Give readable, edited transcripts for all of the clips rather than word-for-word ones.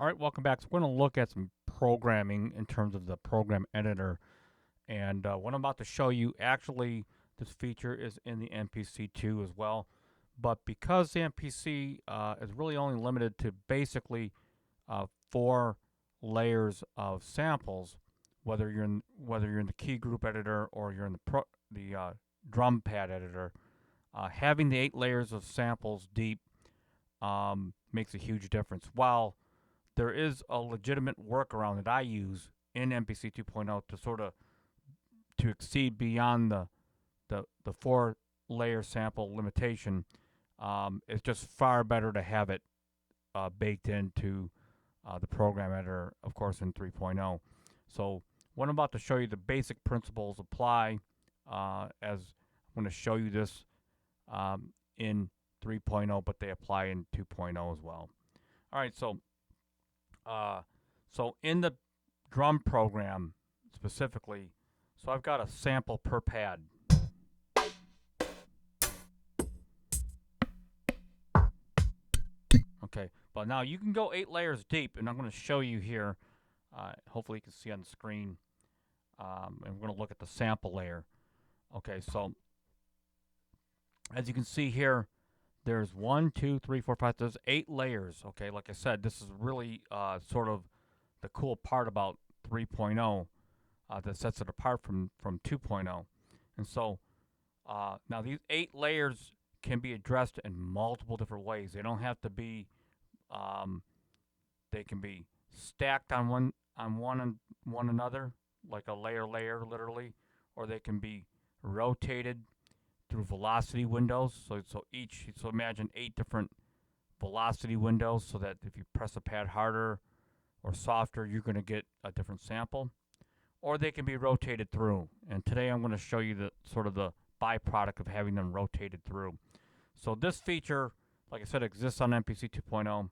All right, welcome back. So we're going to look at some programming in terms of the program editor. And what I'm about to show you, actually, this feature is in the MPC2 as well. But because the MPC is really only limited to basically 4 layers of samples, whether you're in the key group editor or you're in the drum pad editor, having the 8 layers of samples deep makes a huge difference. While there is a legitimate workaround that I use in MPC 2.0 to sort of to exceed beyond the 4 layer sample limitation. It's just far better to have it baked into the program editor, of course, in 3.0. So what I'm about to show you, the basic principles apply as I'm going to show you this in 3.0, but they apply in 2.0 as well. All right, so in the drum program specifically, so I've got a sample per pad. Okay, but now you can go 8 layers deep, and I'm going to show you here. Hopefully you can see on the screen. And we're going to look at the sample layer. Okay, so as you can see here, there's 1, 2, 3, 4, 5. There's 8 layers. Okay, like I said, this is really sort of the cool part about 3.0 that sets it apart from 2.0. And so now these 8 layers can be addressed in multiple different ways. They don't have to be. They can be stacked on one another, like a layer literally, or they can be rotated through velocity windows. So imagine 8 different velocity windows, so that if you press a pad harder or softer, you're going to get a different sample. Or they can be rotated through. And today I'm going to show you the sort of the byproduct of having them rotated through. So this feature, like I said, exists on MPC 2.0.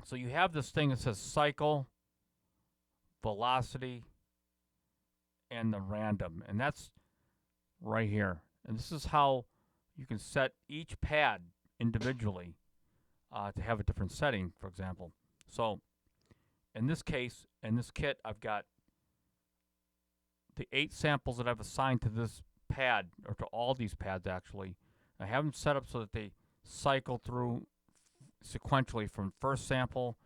So you have this thing that says cycle, velocity, and the random. And that's right here. And this is how you can set each pad individually to have a different setting, for example. So in this case, in this kit, I've got the 8 samples that I've assigned to this pad, or to all these pads actually. I have them set up so that they cycle through sequentially from first sample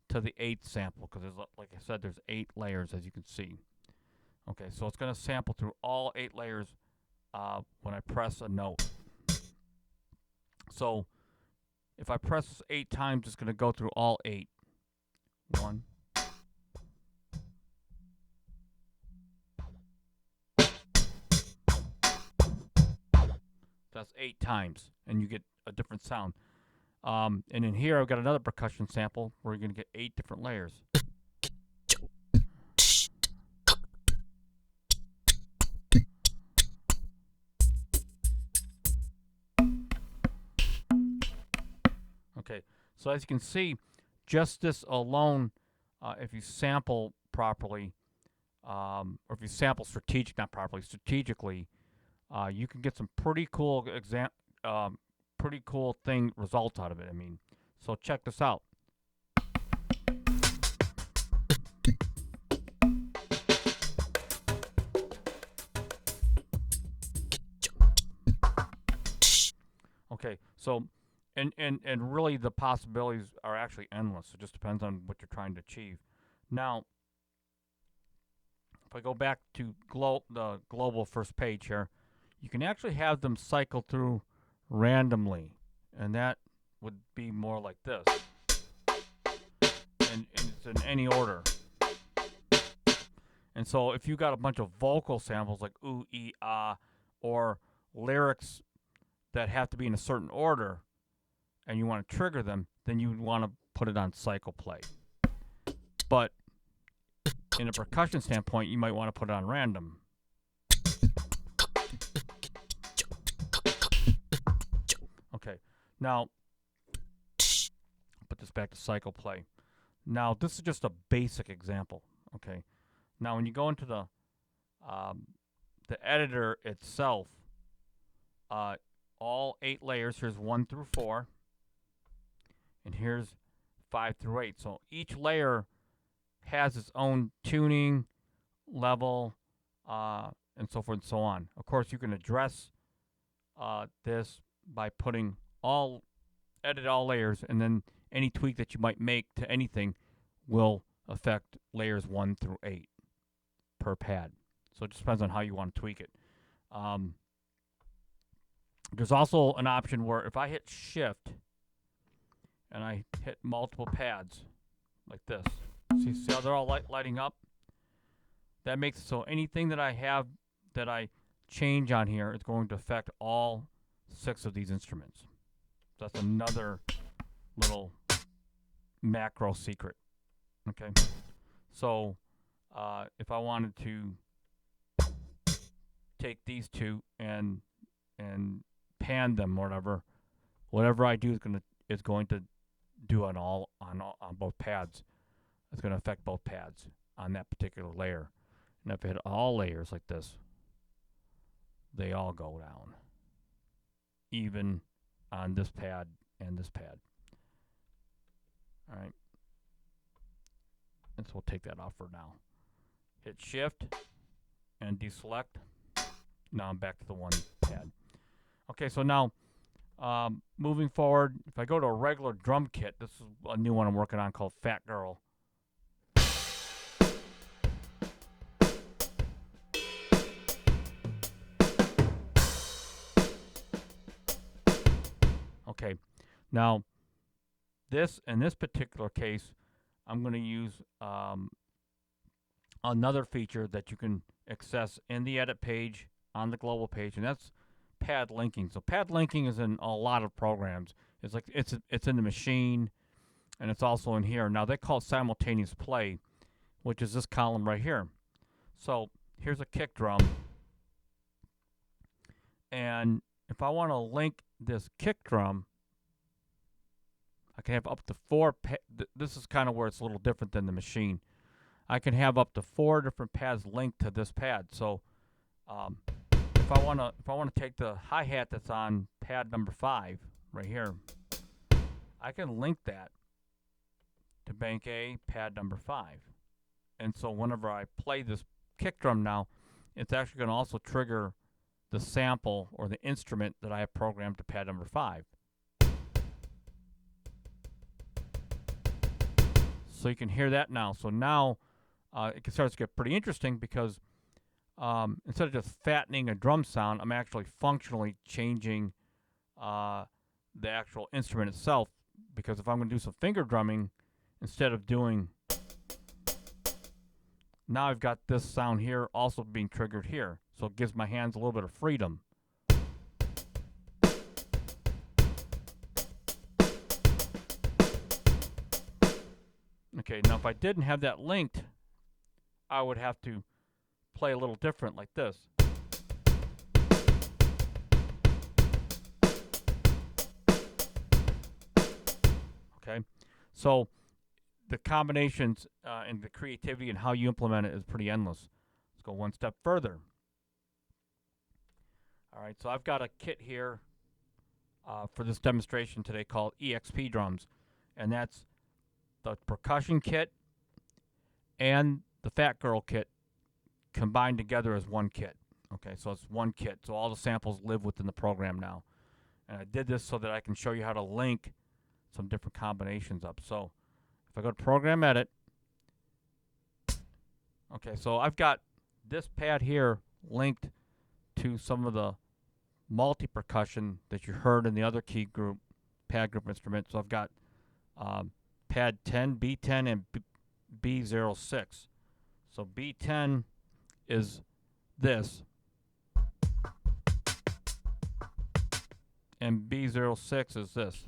to the 8th sample, because like I said, there's 8 layers, as you can see. Okay, so it's going to sample through all 8 layers when I press a note. So if I press this 8 times, it's going to go through all 8. 1. That's 8 times, and you get a different sound. And in here, I've got another percussion sample where you're going to get 8 different layers. Okay, so as you can see, just this alone, if you sample properly, or if you sample strategically, you can get some pretty cool results out of it. I mean, so check this out. Okay, so and really the possibilities are actually endless. It just depends on what you're trying to achieve. Now, if I go back to the global first page here, you can actually have them cycle through randomly, and that would be more like this, and it's in any order. And so if you got a bunch of vocal samples like ooh, ee, ah, or lyrics that have to be in a certain order, and you want to trigger them, then you would want to put it on cycle play. But in a percussion standpoint, you might want to put it on random. Okay, now put this back to cycle play. Now this is just a basic example. Okay, now when you go into the editor itself, all 8 layers. Here's 1 through 4. and here's 5 through 8. So each layer has its own tuning level, and so forth and so on. Of course, you can address this by putting edit all layers, and then any tweak that you might make to anything will affect layers 1 through 8 per pad. So it just depends on how you want to tweak it. There's also an option where if I hit shift and I hit multiple pads like this, see how they're all lighting up? That makes it so anything that I have that I change on here is going to affect all 6 of these instruments. So that's another little macro secret. Okay, so if I wanted to take these two and pan them or whatever I do is going to do on both pads. It's going to affect both pads on that particular layer. And if I hit all layers like this, they all go down, even on this pad and this pad. All right. And so we'll take that off for now. Hit shift and deselect. Now I'm back to the one pad. Okay, so now moving forward, if I go to a regular drum kit, this is a new one I'm working on called Fat Girl. Okay, now in this particular case, I'm going to use another feature that you can access in the edit page on the global page, and that's pad linking. So pad linking is in a lot of programs. It's like it's in the machine, and it's also in here. Now they call it simultaneous play, which is this column right here. So here's a kick drum, and if I want to link this kick drum, I can have up to 4. This is kind of where it's a little different than the machine. I can have up to 4 different pads linked to this pad. So if I want to take the hi-hat that's on pad number 5 right here, I can link that to bank A, pad number 5. And so whenever I play this kick drum now, it's actually going to also trigger the sample or the instrument that I have programmed to pad number 5. So you can hear that now. So now it starts to get pretty interesting because instead of just fattening a drum sound, I'm actually functionally changing the actual instrument itself. Because if I'm going to do some finger drumming, instead of doing, now I've got this sound here also being triggered here. So it gives my hands a little bit of freedom. Okay, now if I didn't have that linked, I would have to play a little different like this. Okay, so the combinations and the creativity and how you implement it is pretty endless. Let's go one step further. All right, so I've got a kit here for this demonstration today called EXP drums, and that's the percussion kit and the Fat Girl kit combined together as one kit. Okay, so it's one kit. So all the samples live within the program now. And I did this so that I can show you how to link some different combinations up. So if I go to Program Edit, okay, so I've got this pad here linked to some of the multi-percussion that you heard in the other key group, pad group instrument. So I've got pad 10, B10, and B06. So B10 is this, and B06 is this.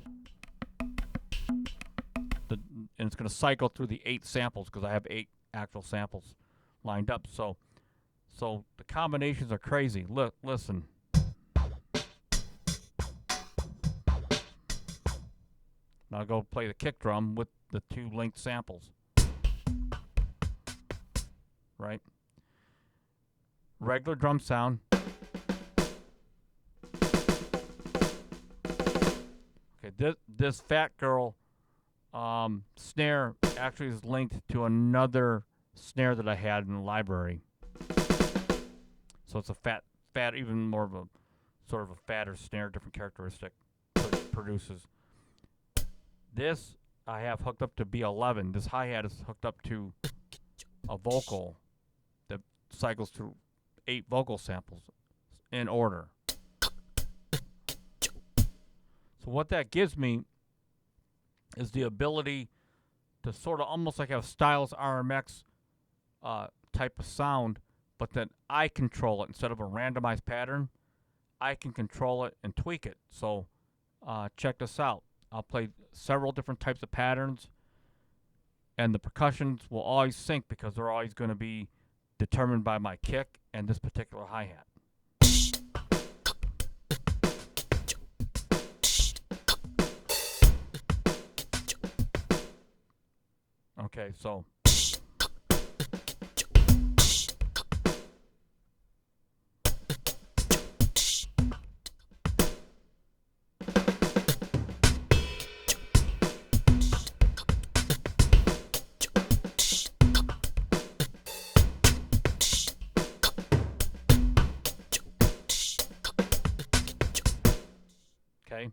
And it's going to cycle through the 8 samples because I have 8 actual samples lined up. So the combinations are crazy. Look, listen. Now I'll go play the kick drum with the 2 linked samples. Right? Regular drum sound. Okay, this Fat Girl snare actually is linked to another snare that I had in the library. So it's a fat, even more of a sort of a fatter snare, different characteristic produces. This I have hooked up to B11. This hi-hat is hooked up to a vocal that cycles through 8 vocal samples in order. So what that gives me is the ability to sort of almost like have Styles RMX type of sound, but then I control it instead of a randomized pattern. I can control it and tweak it. So check this out. I'll play several different types of patterns, and the percussions will always sync because they're always going to be determined by my kick and this particular hi-hat. Okay, so okay.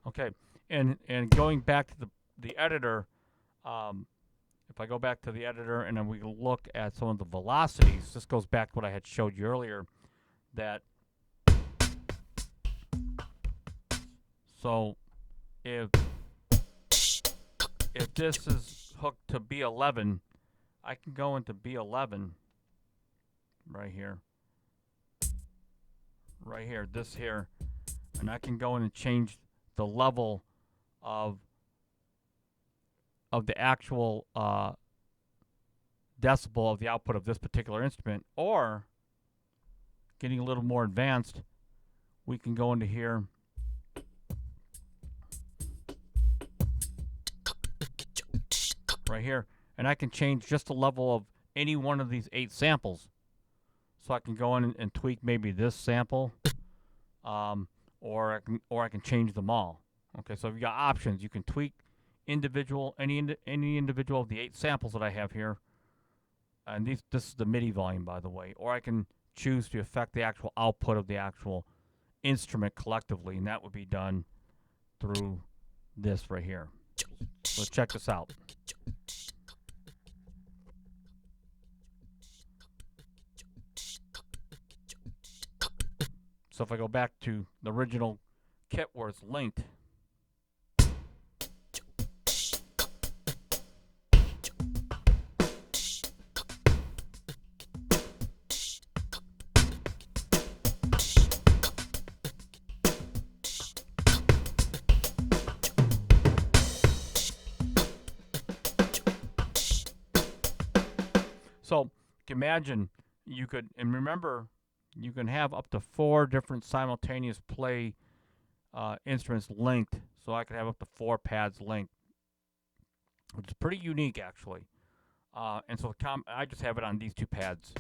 Okay, and going back to the editor, if I go back to the editor and then we look at some of the velocities, this goes back to what I had showed you earlier, that so if this is hooked to B11, I can go into B11 right here, this here, and I can go in and change the level of the actual decibel of the output of this particular instrument, or getting a little more advanced, we can go into here right here, and I can change just the level of any one of these 8 samples. So I can go in and tweak maybe this sample, or I can change them all. Okay, so you've got options. You can tweak any individual of the 8 samples that I have here, and this is the MIDI volume, by the way. Or I can choose to affect the actual output of the actual instrument collectively, and that would be done through this right here. So check this out. So if I go back to the original kit where it's linked, so imagine you could, and remember, you can have up to 4 different simultaneous play instruments linked. So I could have up to 4 pads linked, which is pretty unique actually. And so I just have it on these 2 pads,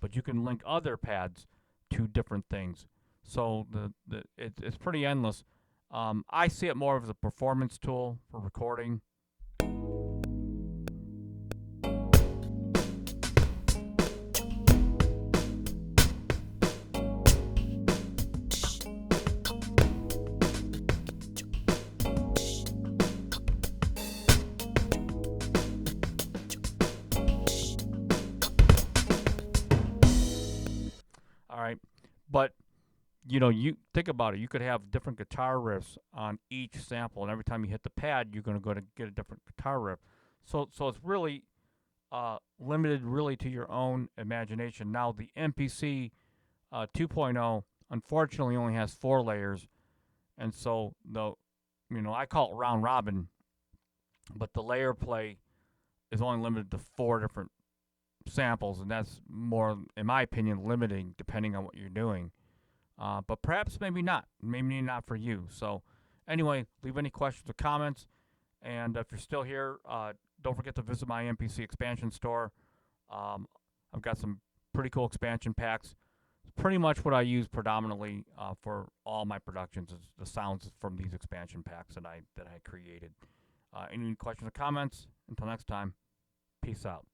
but you can link other pads to different things. So it's pretty endless. I see it more as a performance tool for recording. But you think about it. You could have different guitar riffs on each sample, and every time you hit the pad, you're going to go to get a different guitar riff. So it's really limited, really, to your own imagination. Now the MPC 2.0 unfortunately only has 4 layers, and so I call it round robin, but the layer play is only limited to 4 different samples, and that's more, in my opinion, limiting depending on what you're doing. But perhaps maybe not for you. So anyway, leave any questions or comments, and if you're still here, don't forget to visit my MPC expansion store. I've got some pretty cool expansion packs. Pretty much what I use predominantly for all my productions is the sounds from these expansion packs that I created. Any questions or comments? Until next time, peace out.